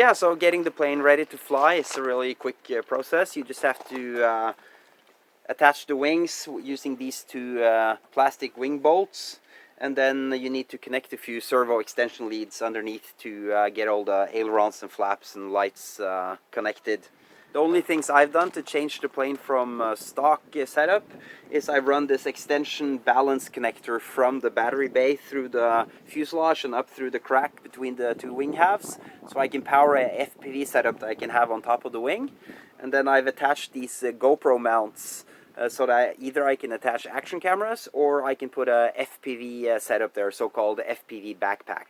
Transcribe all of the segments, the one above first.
Yeah, so getting the plane ready to fly is a really quick process. You just have to attach the wings using these two plastic wing bolts, and then you need to connect a few servo extension leads underneath to get all the ailerons and flaps and lights connected. The only things I've done to change the plane from stock setup is I run this extension balance connector from the battery bay through the fuselage and up through the crack between the two wing halves, so I can power a FPV setup that I can have on top of the wing. And then I've attached these GoPro mounts so that either I can attach action cameras or I can put a FPV setup there, so-called FPV backpack.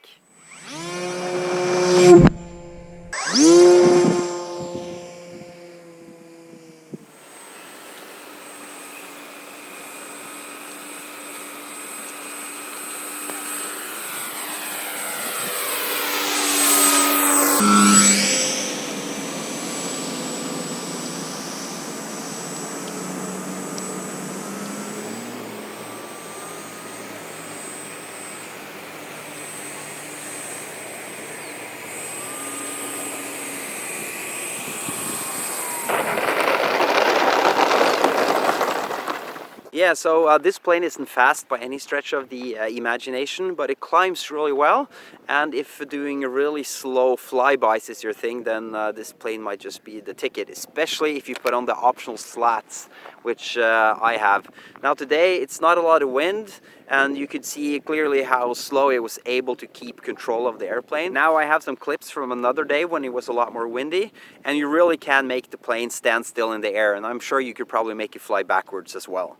Yeah, so this plane isn't fast by any stretch of the imagination, but it climbs really well. And if doing a really slow flybys is your thing, then this plane might just be the ticket, especially if you put on the optional slats, which I have. Now today it's not a lot of wind, and you could see clearly how slow it was able to keep control of the airplane. Now I have some clips from another day when it was a lot more windy, and you really can make the plane stand still in the air, and I'm sure you could probably make it fly backwards as well.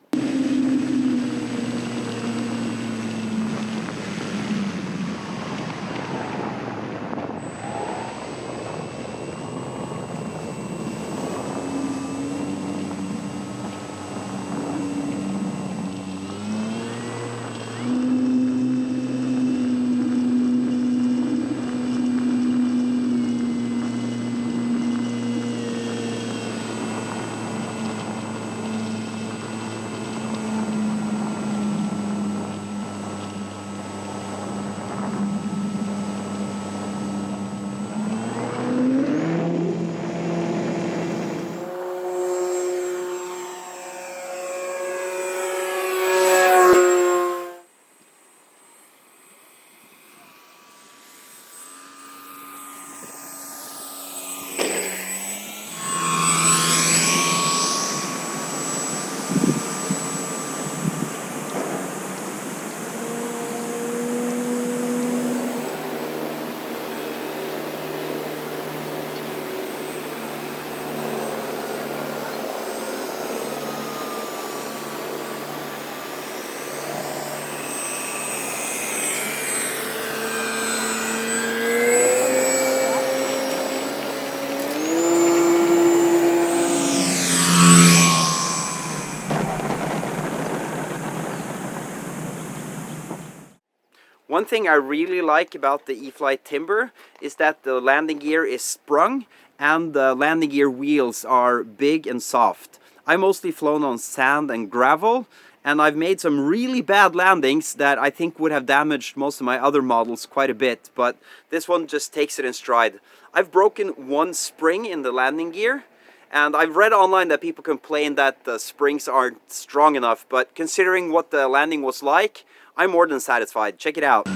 One thing I really like about the E-flite Timber is that the landing gear is sprung and the landing gear wheels are big and soft. I mostly flown on sand and gravel, and I've made some really bad landings that I think would have damaged most of my other models quite a bit, but this one just takes it in stride. I've broken one spring in the landing gear, and I've read online that people complain that the springs aren't strong enough, but considering what the landing was like, I'm more than satisfied. Check it out.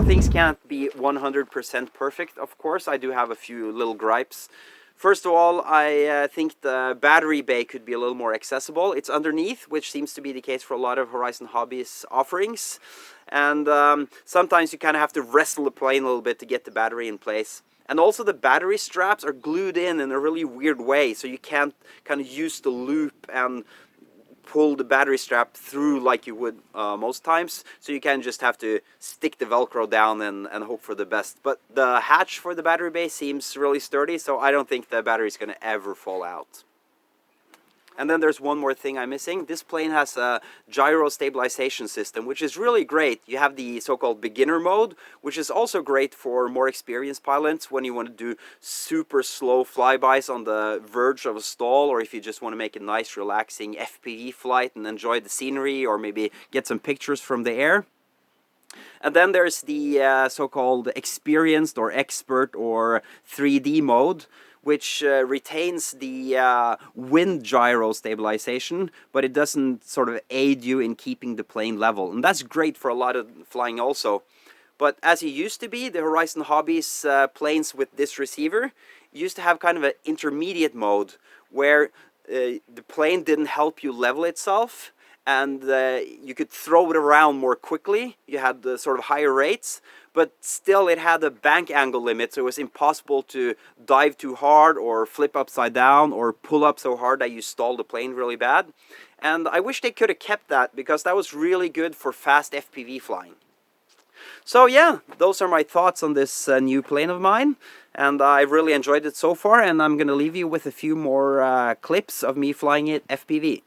Things can't be 100% perfect, of course. I do have a few little gripes. First of all, I think the battery bay could be a little more accessible. It's underneath, which seems to be the case for a lot of Horizon Hobbies offerings. And sometimes you kind of have to wrestle the plane a little bit to get the battery in place. And also the battery straps are glued in a really weird way, so you can't kind of use the loop and pull the battery strap through like you would most times, so you can just have to stick the Velcro down and hope for the best. But the hatch for the battery bay seems really sturdy, so I don't think the battery is going to ever fall out. And then there's one more thing I'm missing. This plane has a gyro stabilization system, which is really great. You have the so-called beginner mode, which is also great for more experienced pilots when you want to do super slow flybys on the verge of a stall, or if you just want to make a nice relaxing FPV flight and enjoy the scenery, or maybe get some pictures from the air. And then there's the so-called experienced or expert or 3D mode, which retains the wind gyro stabilization, but it doesn't sort of aid you in keeping the plane level. And that's great for a lot of flying also. But as it used to be, the Horizon Hobbies planes with this receiver used to have kind of an intermediate mode where the plane didn't help you level itself, and you could throw it around more quickly. You had the sort of higher rates, but still it had a bank angle limit, so it was impossible to dive too hard or flip upside down or pull up so hard that you stalled the plane really bad. And I wish they could have kept that, because that was really good for fast FPV flying. So yeah, those are my thoughts on this new plane of mine, and I've really enjoyed it so far, and I'm gonna leave you with a few more clips of me flying it FPV.